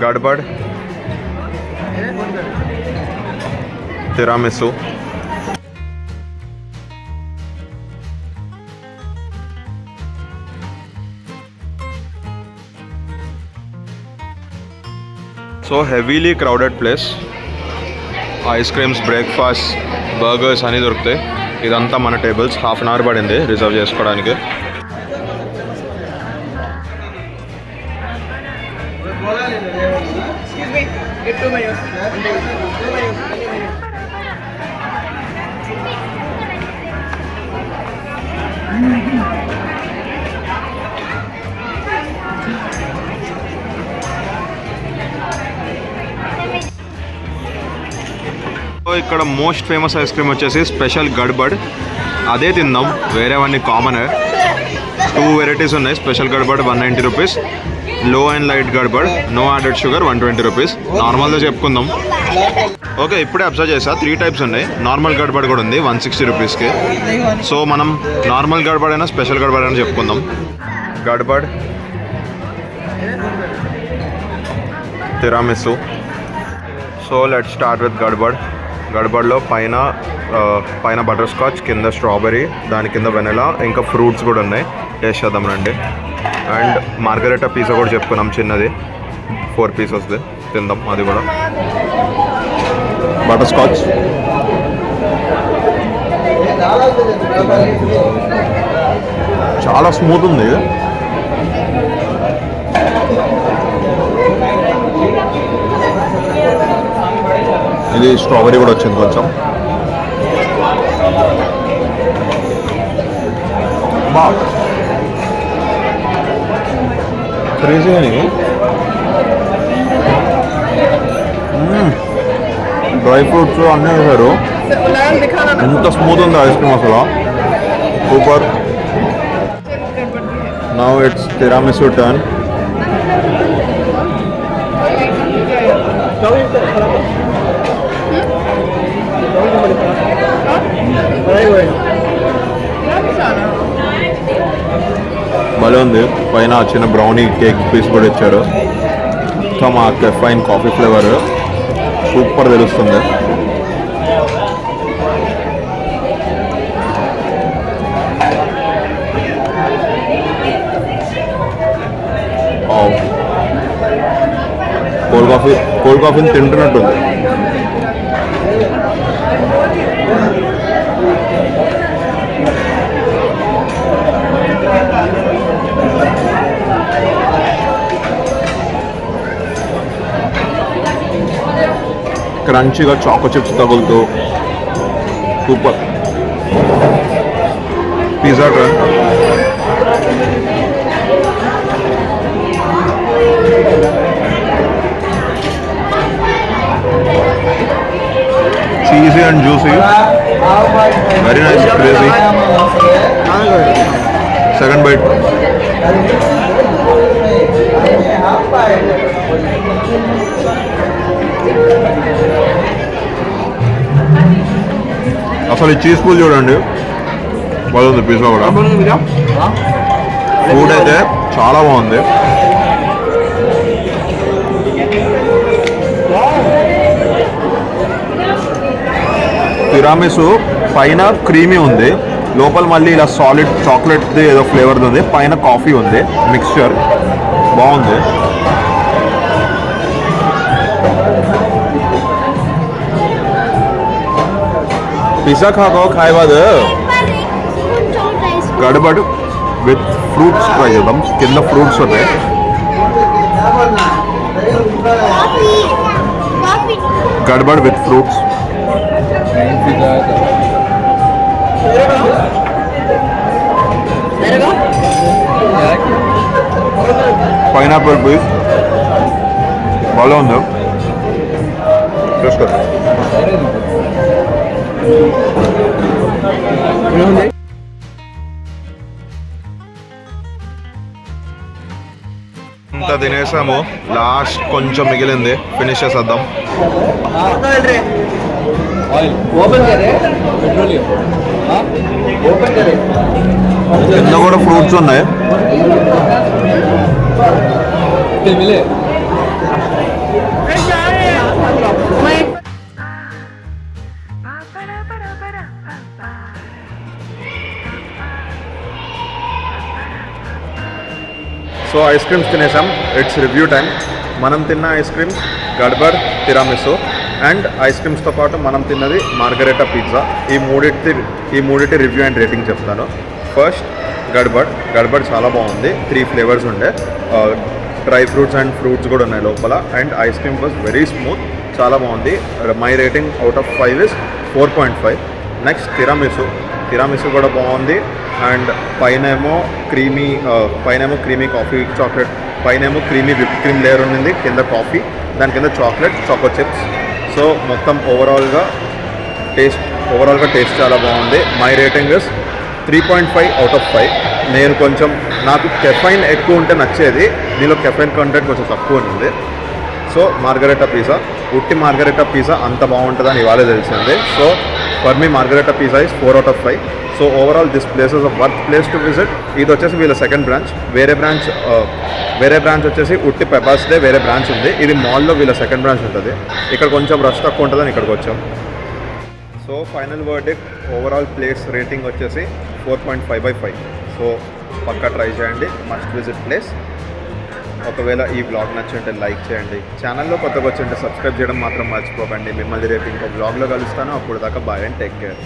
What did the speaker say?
గడ్బడ్, tiramisu. So heavily crowded place. Ice creams, breakfast, burgers అన్నీ దొరుకుతాయి. ఇదంతా మన టేబుల్స్. హాఫ్ అన్ అవర్ పడింది రిజర్వ్ చేసుకోవడానికి. ఇక్కడ మోస్ట్ ఫేమస్ ఐస్ క్రీమ్ వచ్చేసి స్పెషల్ గడ్బడ్. అదే తిందాం, వేరేవన్నీ కామన్. 2 వెరైటీస్ ఉన్నాయి. Special Gadbad 190 rupees, low and light Gadbad no added sugar 120 rupees. నార్మల్గా చెప్పుకుందాం. ఓకే, ఇప్పుడే అబ్జర్వ్ చేసా 3 టైప్స్ ఉన్నాయి. నార్మల్ గడ్బడ్ కూడా ఉంది 160 రూపీస్కి. సో మనం నార్మల్ గడ్బడ్ అయినా స్పెషల్ గడ్బడ్ అయినా చెప్పుకుందాం. Gadbad, tiramisu. So let's start with Gadbad. గడ్బడ్లో పైన బటర్ స్కాచ్, కింద స్ట్రాబెరీ, దాని కింద వెనిలా, ఇంకా ఫ్రూట్స్ కూడా ఉన్నాయి. టేస్ట్ చేద్దాం రండి. అండ్ మార్గరెటా పిజ్జా కూడా చెప్పుకున్నాం, చిన్నది 4 పీసెస్ది. తిందాం అది కూడా. బటర్ స్కాచ్, చాలా స్మూత్ ఉంది. ఇది స్ట్రాబెరీ కూడా వచ్చింది కొంచెం. క్రేజీ అని డ్రై ఫ్రూట్స్ అన్నీ వేశారు. ఎంత స్మూత్ ఉంది ఐస్ క్రీమ్ అసలు, సూపర్. Now it's తిరామిసు turn. భలే ఉంది. పైన చిన్న బ్రౌనీ కేక్ పీస్ కూడా ఇచ్చారు. సో మా కెఫైన్ కాఫీ ఫ్లేవర్ సూపర్ తెలుస్తుంది. కోల్డ్ కాఫీని తింటున్నట్టుంది. క్రంచీగా చాకో చిప్స్ తగులుతూ super. Pizza turn. Cheesy and juicy, very nice, crazy. Second bite. అసలు ఈ చీజ్ పూల్ చూడండి, బాగుంది. పిజ్జా కూడా, ఫుడ్ అయితే చాలా బాగుంది. తిరామిసు పైన క్రీమీ ఉంది, లోపల మళ్ళీ ఇలా సాలిడ్ చాక్లెట్ది ఏదో ఫ్లేవర్ది ఉంది, పైన కాఫీ ఉంది, మిక్స్చర్ బాగుంది. पिज़्ज़ा खाओ खाए बाद गड़बड़ विथ फ्रूट्स ट्राई చేద్దాం. కింద ఫ్రూట్స్ ఉంటాయి. गड़बड़ विथ फ्रूट्स. పైనాపిల్ పీస్ బాగా ఉంది. చూసుకో. ఇంత తినేసాము, లాస్ట్ కొంచెం మిగిలింది, ఫినిష్ చేసేద్దాం. కింద కూడా ఫ్రూట్స్ ఉన్నాయి. సో ఐస్ క్రీమ్స్ తినేసాం, ఇట్స్ రివ్యూ టైం. మనం తిన్న ice creams Gadbad, tiramisu and ice క్రీమ్స్తో పాటు మనం తిన్నది మార్గరెటా పిజ్జా. ఈ మూడింటి రివ్యూ అండ్ రేటింగ్ చెప్తాను. ఫస్ట్ గడ్బడ్ చాలా బాగుంది. 3 ఫ్లేవర్స్ ఉండే, డ్రై ఫ్రూట్స్ అండ్ ఫ్రూట్స్ కూడా ఉన్నాయి లోపల. And ice cream was very smooth, చాలా బాగుంది. My rating out of 5 is 4.5. Next tiramisu కూడా బాగుంది. అండ్ పైనేమో క్రీమీ కాఫీ చాక్లెట్, పైనేమో క్రీమీ విప్ క్రీమ్ లేయర్ ఉంది, కింద కాఫీ, దాని కింద చాకో చిప్స్. సో మొత్తం ఓవరాల్గా టేస్ట్ చాలా బాగుంది. My rating is 3.5 out of 5. నాకు కెఫైన్ ఎక్కువ ఉంటే నచ్చేది, దీనిలో కెఫైన్ కంటెంట్ కొంచెం తక్కువ ఉంది. సో మార్గరెటా పిజ్జా అంత బాగుంటుందని ఇవాళ తెలిసింది. So for me margherita pizza is 4 out of 5. So overall this place is a worth place to visit. ఇది వచ్చేసి వీళ్ళ సెకండ్ బ్రాంచ్. వేరే బ్రాంచ్ వచ్చేసి ఉట్టి పెపాస్దే వేరే బ్రాంచ్ ఉంది. ఇది మాల్లో వీళ్ళ సెకండ్ బ్రాంచ్ ఉంటుంది. ఇక్కడ కొంచెం రష్ తక్కువ ఉంటుందని ఇక్కడికి వచ్చాం. So final verdict overall place rating వచ్చేసి 4.5/5. సో పక్కా ట్రై చేయండి, మస్ట్ విజిట్ ప్లేస్. ఒకవేళ ఈ బ్లాగ్ నచ్చుంటే లైక్ చేయండి, ఛానల్లో కొత్తగా వచ్చి ఉంటే సబ్స్క్రైబ్ చేయడం మాత్రం మర్చిపోకండి. మిమ్మల్ని రేపు ఇంకో బ్లాగ్లో కలుస్తాను. అప్పుడు దాకా బాయ్ అండ్ టేక్ కేర్.